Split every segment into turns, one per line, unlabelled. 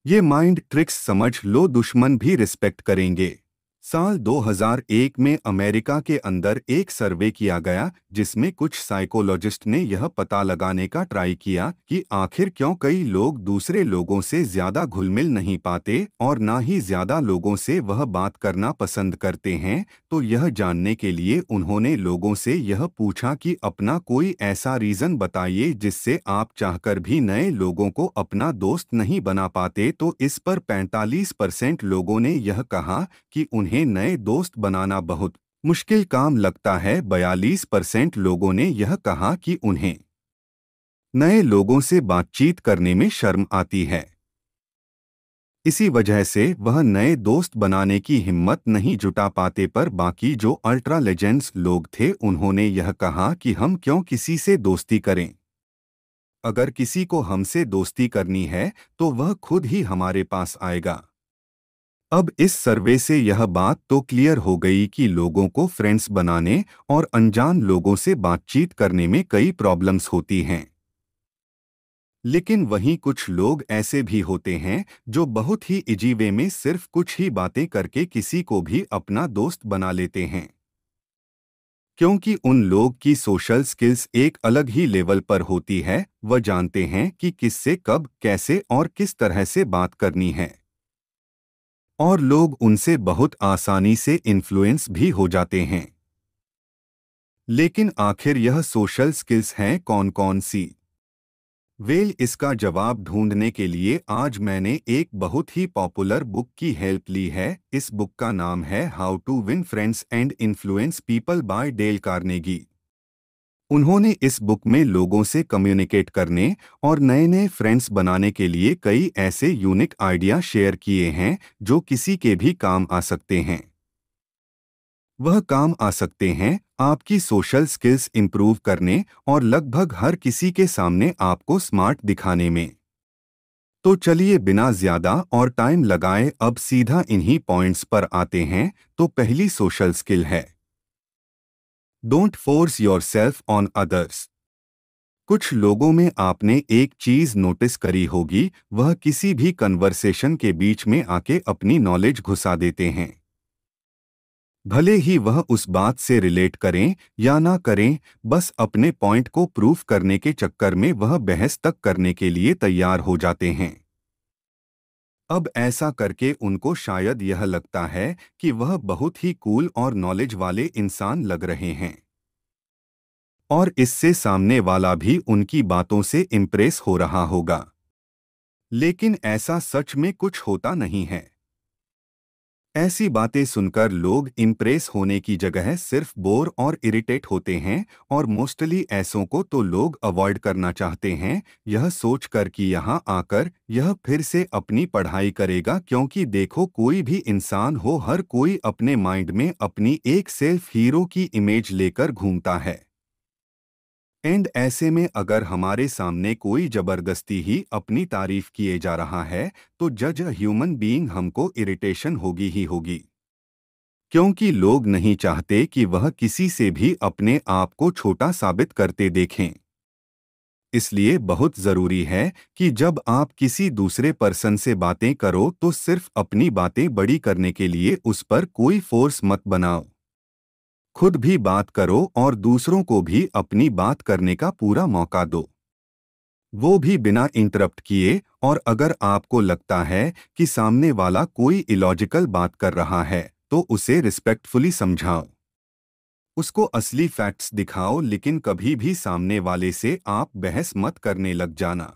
ये mind tricks समझ लो दुश्मन भी रिस्पेक्ट करेंगे। साल 2001 में अमेरिका के अंदर एक सर्वे किया गया जिसमें कुछ साइकोलॉजिस्ट ने यह पता लगाने का ट्राई किया कि आखिर क्यों कई लोग दूसरे लोगों से ज्यादा घुल मिल नहीं पाते और ना ही ज्यादा लोगों से वह बात करना पसंद करते हैं। तो यह जानने के लिए उन्होंने लोगों से यह पूछा कि अपना कोई ऐसा रीजन बताइए जिससे आप चाहकर भी नए लोगों को अपना दोस्त नहीं बना पाते। तो इस पर 45% लोगों ने यह कहा कि उन्हें नए दोस्त बनाना बहुत मुश्किल काम लगता है। 42% लोगों ने यह कहा कि उन्हें नए लोगों से बातचीत करने में शर्म आती है। इसी वजह से वह नए दोस्त बनाने की हिम्मत नहीं जुटा पाते। पर बाकी जो अल्ट्रा लेजेंड्स लोग थे उन्होंने यह कहा कि हम क्यों किसी से दोस्ती करें। अगर किसी को हमसे दोस्ती करनी है तो वह खुद ही हमारे पास आएगा। अब इस सर्वे से यह बात तो क्लियर हो गई कि लोगों को फ्रेंड्स बनाने और अनजान लोगों से बातचीत करने में कई प्रॉब्लम्स होती हैं। लेकिन वहीं कुछ लोग ऐसे भी होते हैं जो बहुत ही इजी वे में सिर्फ कुछ ही बातें करके किसी को भी अपना दोस्त बना लेते हैं, क्योंकि उन लोग की सोशल स्किल्स एक अलग ही लेवल पर होती है। वह जानते हैं कि किससे कब कैसे और किस तरह से बात करनी है, और लोग उनसे बहुत आसानी से इन्फ्लुएंस भी हो जाते हैं। लेकिन आखिर यह सोशल स्किल्स हैं कौन कौन सी? इसका जवाब ढूंढने के लिए आज मैंने एक बहुत ही पॉपुलर बुक की हेल्प ली है। इस बुक का नाम है how to win friends and influence people by Dale Carnegie. उन्होंने इस बुक में लोगों से कम्युनिकेट करने और नए नए फ्रेंड्स बनाने के लिए कई ऐसे यूनिक आइडिया शेयर किए हैं जो किसी के भी काम आ सकते हैं। वह काम आ सकते हैं आपकी सोशल स्किल्स इंप्रूव करने और लगभग हर किसी के सामने आपको स्मार्ट दिखाने में। तो चलिए बिना ज्यादा और टाइम लगाए अब सीधा इन्हीं पॉइंट्स पर आते हैं। तो पहली सोशल स्किल है don't force yourself on others. कुछ लोगों में आपने एक चीज नोटिस करी होगी, वह किसी भी कन्वर्सेशन के बीच में आके अपनी नॉलेज घुसा देते हैं। भले ही वह उस बात से रिलेट करें या ना करें, बस अपने पॉइंट को प्रूफ करने के चक्कर में वह बहस तक करने के लिए तैयार हो जाते हैं। अब ऐसा करके उनको शायद यह लगता है कि वह बहुत ही कूल और नॉलेज वाले इंसान लग रहे हैं, और इससे सामने वाला भी उनकी बातों से इम्प्रेस हो रहा होगा। लेकिन ऐसा सच में कुछ होता नहीं है। ऐसी बातें सुनकर लोग इम्प्रेस होने की जगह सिर्फ बोर और इरिटेट होते हैं, और मोस्टली ऐसों को तो लोग अवॉइड करना चाहते हैं, यह सोचकर कि यहाँ आकर यह फिर से अपनी पढ़ाई करेगा। क्योंकि देखो कोई भी इंसान हो, हर कोई अपने माइंड में अपनी एक सेल्फ हीरो की इमेज लेकर घूमता है। एंड ऐसे में अगर हमारे सामने कोई जबरदस्ती ही अपनी तारीफ किए जा रहा है तो जज अ ह्यूमन बीइंग हमको इरिटेशन होगी ही होगी, क्योंकि लोग नहीं चाहते कि वह किसी से भी अपने आप को छोटा साबित करते देखें। इसलिए बहुत जरूरी है कि जब आप किसी दूसरे पर्सन से बातें करो तो सिर्फ अपनी बातें बड़ी करने के लिए उस पर कोई फोर्स मत बनाओ। खुद भी बात करो और दूसरों को भी अपनी बात करने का पूरा मौका दो, वो भी बिना इंटरप्ट किए। और अगर आपको लगता है कि सामने वाला कोई इलॉजिकल बात कर रहा है तो उसे रिस्पेक्टफुली समझाओ, उसको असली फैक्ट्स दिखाओ, लेकिन कभी भी सामने वाले से आप बहस मत करने लग जाना।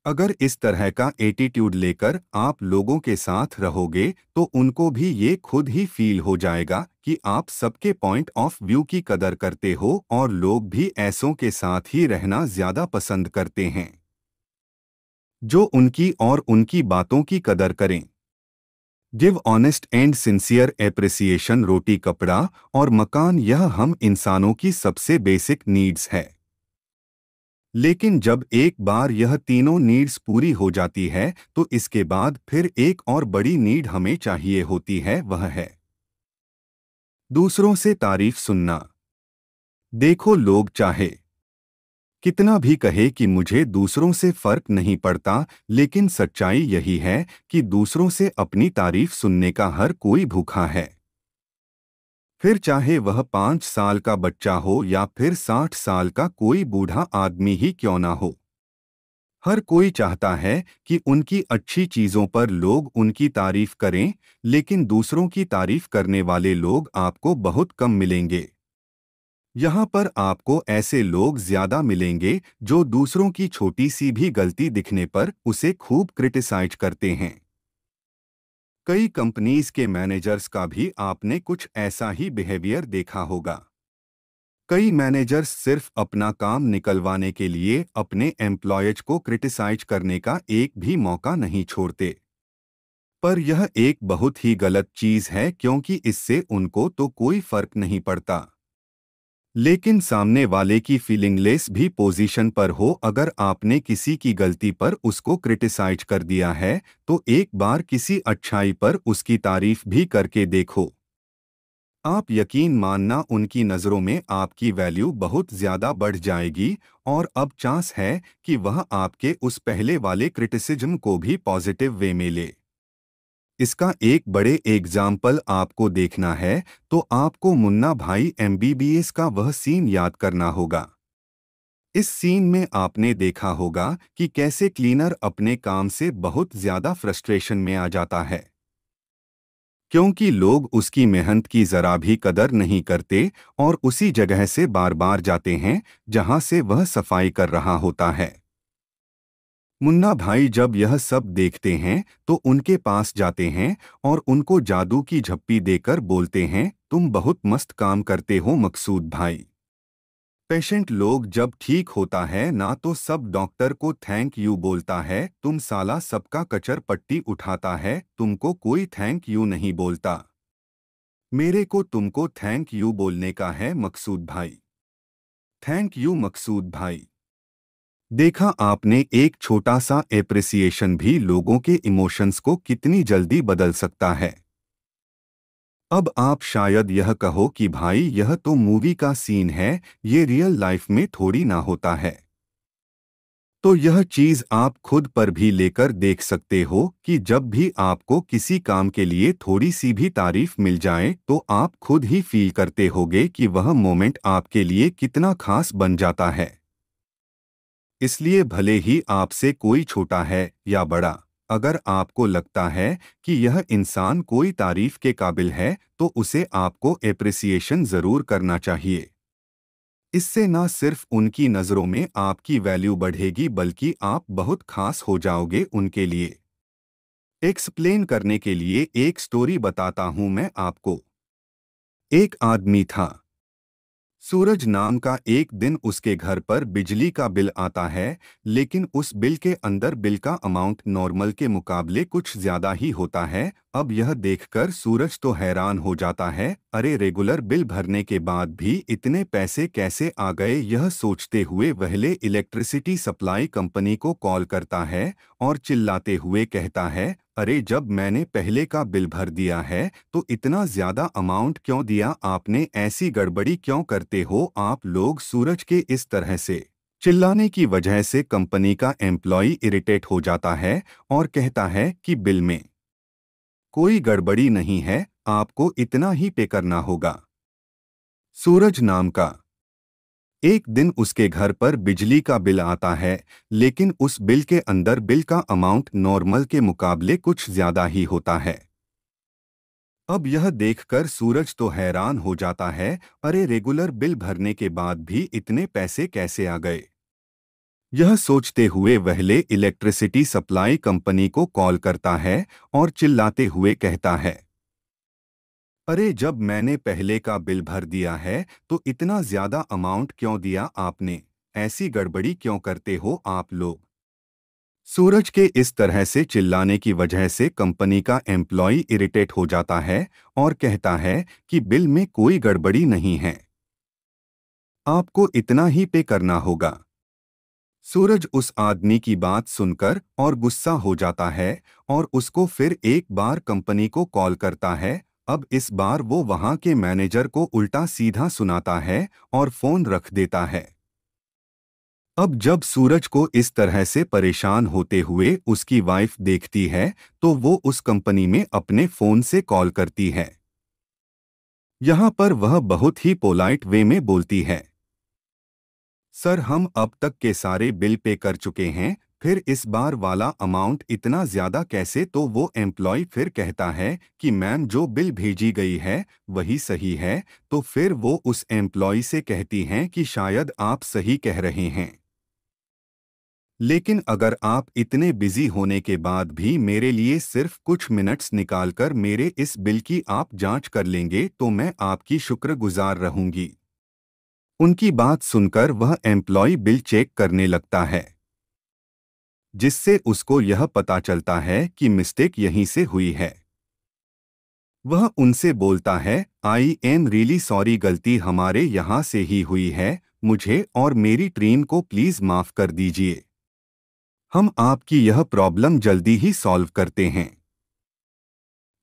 अगर इस तरह का एटीट्यूड लेकर आप लोगों के साथ रहोगे तो उनको भी ये खुद ही फील हो जाएगा कि आप सबके पॉइंट ऑफ व्यू की कदर करते हो, और लोग भी ऐसों के साथ ही रहना ज्यादा पसंद करते हैं जो उनकी और उनकी बातों की कदर करें। Give honest and sincere appreciation. रोटी कपड़ा और मकान यह हम इंसानों की सबसे बेसिक नीड्स है, लेकिन जब एक बार यह तीनों नीड्स पूरी हो जाती है तो इसके बाद फिर एक और बड़ी नीड हमें चाहिए होती है, वह है दूसरों से तारीफ सुनना। देखो लोग चाहे कितना भी कहे कि मुझे दूसरों से फर्क नहीं पड़ता, लेकिन सच्चाई यही है कि दूसरों से अपनी तारीफ सुनने का हर कोई भूखा है। फिर चाहे वह 5 साल का बच्चा हो या फिर 60 साल का कोई बूढ़ा आदमी ही क्यों ना हो। हर कोई चाहता है कि उनकी अच्छी चीजों पर लोग उनकी तारीफ करें, लेकिन दूसरों की तारीफ करने वाले लोग आपको बहुत कम मिलेंगे। यहाँ पर आपको ऐसे लोग ज्यादा मिलेंगे जो दूसरों की छोटी सी भी गलती दिखने पर उसे खूब क्रिटिसाइज करते हैं। कई कंपनीज के मैनेजर्स का भी आपने कुछ ऐसा ही बिहेवियर देखा होगा। कई मैनेजर्स सिर्फ अपना काम निकलवाने के लिए अपने एम्प्लॉयज को क्रिटिसाइज करने का एक भी मौका नहीं छोड़ते। पर यह एक बहुत ही गलत चीज है, क्योंकि इससे उनको तो कोई फर्क नहीं पड़ता। लेकिन सामने वाले की फीलिंगलेस भी पोजीशन पर हो, अगर आपने किसी की गलती पर उसको क्रिटिसाइज कर दिया है, तो एक बार किसी अच्छाई पर उसकी तारीफ भी करके देखो। आप यकीन मानना, उनकी नज़रों में आपकी वैल्यू बहुत ज़्यादा बढ़ जाएगी और अब चांस है कि वह आपके उस पहले वाले क्रिटिसिज्म को भी पॉजिटिव वे में ले। इसका एक बड़े एग्जाम्पल आपको देखना है तो आपको मुन्ना भाई एमबीबीएस का वह सीन याद करना होगा। इस सीन में आपने देखा होगा कि कैसे क्लीनर अपने काम से बहुत ज़्यादा फ्रस्ट्रेशन में आ जाता है, क्योंकि लोग उसकी मेहनत की जरा भी कदर नहीं करते और उसी जगह से बार बार जाते हैं जहां से वह सफाई कर रहा होता है। मुन्ना भाई जब यह सब देखते हैं तो उनके पास जाते हैं और उनको जादू की झप्पी देकर बोलते हैं, तुम बहुत मस्त काम करते हो मकसूद भाई। पेशेंट लोग जब ठीक होता है ना तो सब डॉक्टर को थैंक यू बोलता है, तुम साला सबका कचर पट्टी उठाता है, तुमको कोई थैंक यू नहीं बोलता। मेरे को तुमको थैंक यू बोलने का है मकसूद भाई। थैंक यू मकसूद भाई। देखा आपने, एक छोटा सा एप्रिसिएशन भी लोगों के इमोशंस को कितनी जल्दी बदल सकता है। अब आप शायद यह कहो कि भाई यह तो मूवी का सीन है, ये रियल लाइफ में थोड़ी ना होता है। तो यह चीज आप खुद पर भी लेकर देख सकते हो कि जब भी आपको किसी काम के लिए थोड़ी सी भी तारीफ मिल जाए तो आप खुद ही फील करते होगे कि वह मोमेंट आपके लिए कितना खास बन जाता है। इसलिए भले ही आपसे कोई छोटा है या बड़ा, अगर आपको लगता है कि यह इंसान कोई तारीफ के काबिल है तो उसे आपको एप्रिसिएशन जरूर करना चाहिए। इससे ना सिर्फ उनकी नज़रों में आपकी वैल्यू बढ़ेगी बल्कि आप बहुत खास हो जाओगे उनके लिए। एक्सप्लेन करने के लिए एक स्टोरी बताता हूं मैं आपको। एक आदमी था, सूरज नाम का। एक दिन उसके घर पर बिजली का बिल आता है, लेकिन उस बिल के अंदर बिल का अमाउंट नॉर्मल के मुकाबले कुछ ज्यादा ही होता है। अब यह देखकर सूरज तो हैरान हो जाता है, अरे रेगुलर बिल भरने के बाद भी इतने पैसे कैसे आ गए। यह सोचते हुए वहले इलेक्ट्रिसिटी सप्लाई कंपनी को कॉल करता है और चिल्लाते हुए कहता है, अरे जब मैंने पहले का बिल भर दिया है तो इतना ज्यादा अमाउंट क्यों दिया आपने, ऐसी गड़बड़ी क्यों करते हो आप लोग। सूरज के इस तरह से चिल्लाने की वजह से कंपनी का एम्प्लॉई इरिटेट हो जाता है और कहता है कि बिल में कोई गड़बड़ी नहीं है, आपको इतना ही पे करना होगा। सूरज नाम का। एक दिन उसके घर पर बिजली का बिल आता है, लेकिन उस बिल के अंदर बिल का अमाउंट नॉर्मल के मुकाबले कुछ ज्यादा ही होता है। अब यह देखकर सूरज तो हैरान हो जाता है, अरे रेगुलर बिल भरने के बाद भी इतने पैसे कैसे आ गए। यह सोचते हुए वहले इलेक्ट्रिसिटी सप्लाई कंपनी को कॉल करता है और चिल्लाते हुए कहता है, अरे जब मैंने पहले का बिल भर दिया है तो इतना ज्यादा अमाउंट क्यों दिया आपने, ऐसी गड़बड़ी क्यों करते हो आप लोग। सूरज के इस तरह से चिल्लाने की वजह से कंपनी का एम्प्लॉई इरिटेट हो जाता है और कहता है कि बिल में कोई गड़बड़ी नहीं है, आपको इतना ही पे करना होगा। सूरज उस आदमी की बात सुनकर और गुस्सा हो जाता है और उसको फिर एक बार कंपनी को कॉल करता है। अब इस बार वो वहां के मैनेजर को उल्टा सीधा सुनाता है और फोन रख देता है। अब जब सूरज को इस तरह से परेशान होते हुए उसकी वाइफ देखती है तो वो उस कंपनी में अपने फोन से कॉल करती है। यहाँ पर वह बहुत ही पोलाइट वे में बोलती है, सर हम अब तक के सारे बिल पे कर चुके हैं, फिर इस बार वाला अमाउंट इतना ज़्यादा कैसे। तो वो एम्प्लॉय फिर कहता है कि मैम जो बिल भेजी गई है वही सही है। तो फिर वो उस एम्प्लॉय से कहती हैं कि शायद आप सही कह रहे हैं, लेकिन अगर आप इतने बिजी होने के बाद भी मेरे लिए सिर्फ कुछ मिनट्स निकालकर मेरे इस बिल की आप जांच कर लेंगे तो मैं आपकी शुक्रगुजार रहूंगी। उनकी बात सुनकर वह एम्प्लॉय बिल चेक करने लगता है, जिससे उसको यह पता चलता है कि मिस्टेक यहीं से हुई है। वह उनसे बोलता है, आई एम रियली सॉरी, गलती हमारे यहाँ से ही हुई है, मुझे और मेरी टीम को प्लीज माफ कर दीजिए। हम आपकी यह प्रॉब्लम जल्दी ही सॉल्व करते हैं।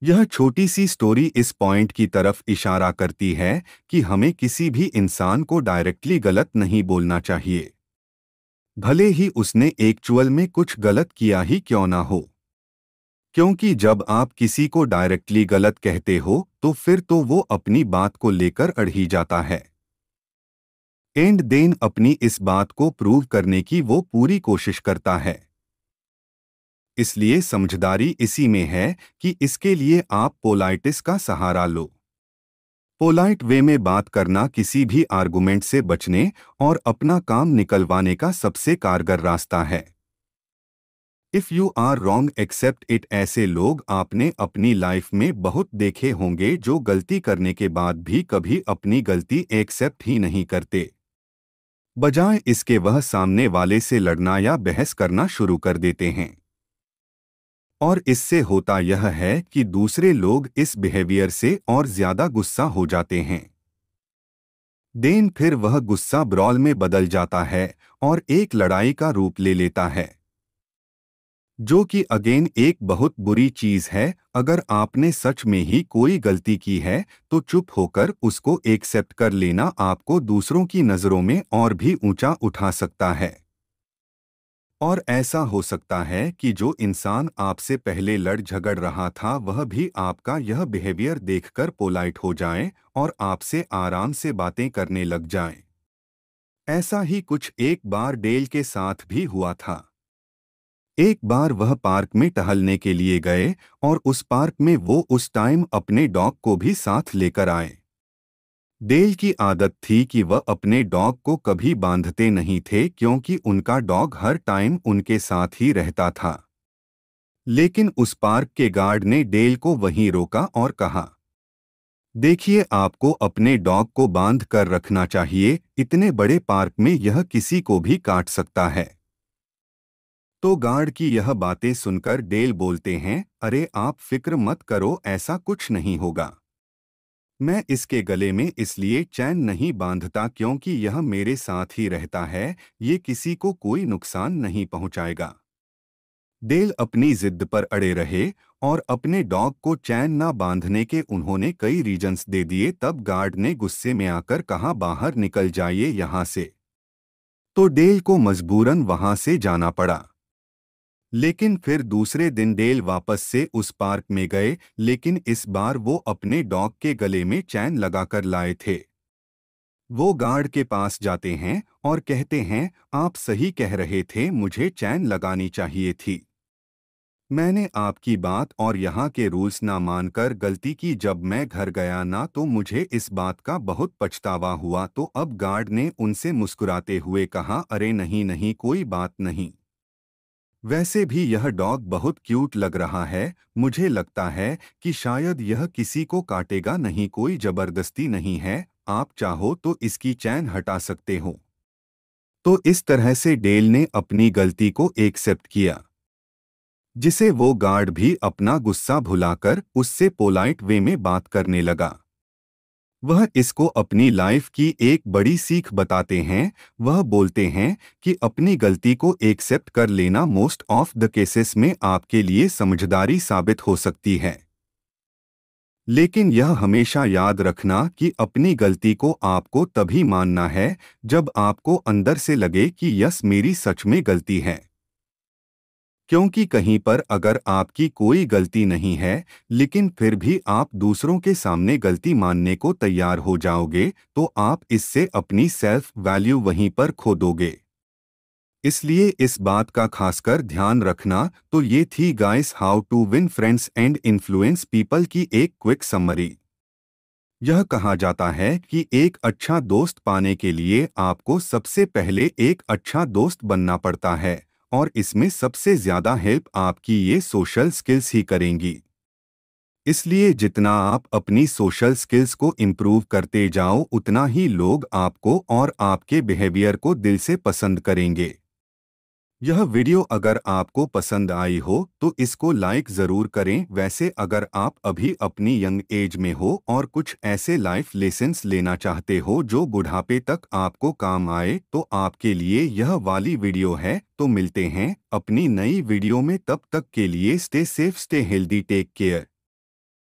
यह छोटी सी स्टोरी इस पॉइंट की तरफ इशारा करती है कि हमें किसी भी इंसान को डायरेक्टली गलत नहीं बोलना चाहिए, भले ही उसने एक्चुअल में कुछ गलत किया ही क्यों ना हो। क्योंकि जब आप किसी को डायरेक्टली गलत कहते हो तो फिर तो वो अपनी बात को लेकर अड़ ही जाता है। एंड देन अपनी इस बात को प्रूव करने की वो पूरी कोशिश करता है। इसलिए समझदारी इसी में है कि इसके लिए आप पोलाइटिस का सहारा लो। पोलाइट वे में बात करना किसी भी आर्गुमेंट से बचने और अपना काम निकलवाने का सबसे कारगर रास्ता है। If you are wrong accept it. ऐसे लोग आपने अपनी लाइफ में बहुत देखे होंगे जो गलती करने के बाद भी कभी अपनी गलती एक्सेप्ट ही नहीं करते। बजाय इसके वह सामने वाले से लड़ना या बहस करना शुरू कर देते हैं। और इससे होता यह है कि दूसरे लोग इस बिहेवियर से और ज्यादा गुस्सा हो जाते हैं। देन फिर वह गुस्सा ब्रॉल में बदल जाता है और एक लड़ाई का रूप ले लेता है, जो कि अगेन एक बहुत बुरी चीज है। अगर आपने सच में ही कोई गलती की है तो चुप होकर उसको एक्सेप्ट कर लेना आपको दूसरों की नजरों में और भी ऊंचा उठा सकता है। और ऐसा हो सकता है कि जो इंसान आपसे पहले लड़ झगड़ रहा था वह भी आपका यह बिहेवियर देखकर पोलाइट हो जाए और आपसे आराम से बातें करने लग जाए। ऐसा ही कुछ एक बार डेल के साथ भी हुआ था। एक बार वह पार्क में टहलने के लिए गए और उस पार्क में वो उस टाइम अपने डॉग को भी साथ लेकर आए। डेल की आदत थी कि वह अपने डॉग को कभी बांधते नहीं थे क्योंकि उनका डॉग हर टाइम उनके साथ ही रहता था। लेकिन उस पार्क के गार्ड ने डेल को वहीं रोका और कहा, देखिए आपको अपने डॉग को बांध कर रखना चाहिए, इतने बड़े पार्क में यह किसी को भी काट सकता है। तो गार्ड की यह बातें सुनकर डेल बोलते हैं, अरे आप फिक्र मत करो, ऐसा कुछ नहीं होगा। मैं इसके गले में इसलिए चैन नहीं बांधता क्योंकि यह मेरे साथ ही रहता है, ये किसी को कोई नुकसान नहीं पहुंचाएगा। डेल अपनी जिद पर अड़े रहे और अपने डॉग को चैन ना बांधने के उन्होंने कई रीजंस दे दिए। तब गार्ड ने गुस्से में आकर कहा, बाहर निकल जाइए यहां से। तो डेल को मजबूरन वहां से जाना पड़ा। लेकिन फिर दूसरे दिन डेल वापस से उस पार्क में गए, लेकिन इस बार वो अपने डॉग के गले में चैन लगाकर लाए थे। वो गार्ड के पास जाते हैं और कहते हैं, आप सही कह रहे थे, मुझे चैन लगानी चाहिए थी। मैंने आपकी बात और यहाँ के रूल्स ना मानकर गलती की। जब मैं घर गया ना तो मुझे इस बात का बहुत पछतावा हुआ। तो अब गार्ड ने उनसे मुस्कुराते हुए कहा, अरे नहीं नहीं, कोई बात नहीं। वैसे भी यह डॉग बहुत क्यूट लग रहा है, मुझे लगता है कि शायद यह किसी को काटेगा नहीं, कोई जबरदस्ती नहीं है, आप चाहो तो इसकी चैन हटा सकते हो। तो इस तरह से डेल ने अपनी गलती को एक्सेप्ट किया, जिसे वो गार्ड भी अपना गुस्सा भुलाकर उससे पोलाइट वे में बात करने लगा। वह इसको अपनी लाइफ की एक बड़ी सीख बताते हैं। वह बोलते हैं कि अपनी गलती को एक्सेप्ट कर लेना मोस्ट ऑफ द केसेस में आपके लिए समझदारी साबित हो सकती है। लेकिन यह हमेशा याद रखना कि अपनी गलती को आपको तभी मानना है जब आपको अंदर से लगे कि यस मेरी सच में गलती है। क्योंकि कहीं पर अगर आपकी कोई गलती नहीं है लेकिन फिर भी आप दूसरों के सामने गलती मानने को तैयार हो जाओगे तो आप इससे अपनी सेल्फ वैल्यू वहीं पर खो दोगे। इसलिए इस बात का खासकर ध्यान रखना। तो ये थी guys how to win friends and influence people की एक क्विक समरी। यह कहा जाता है कि एक अच्छा दोस्त पाने के लिए आपको सबसे पहले एक अच्छा दोस्त बनना पड़ता है और इसमें सबसे ज्यादा हेल्प आपकी ये सोशल स्किल्स ही करेंगी। इसलिए जितना आप अपनी सोशल स्किल्स को इम्प्रूव करते जाओ उतना ही लोग आपको और आपके बिहेवियर को दिल से पसंद करेंगे। यह वीडियो अगर आपको पसंद आई हो तो इसको लाइक ज़रूर करें। वैसे अगर आप अभी अपनी यंग एज में हो और कुछ ऐसे लाइफ लेसन्स लेना चाहते हो जो बुढ़ापे तक आपको काम आए तो आपके लिए यह वाली वीडियो है। तो मिलते हैं अपनी नई वीडियो में, तब तक के लिए stay safe, stay healthy, take care.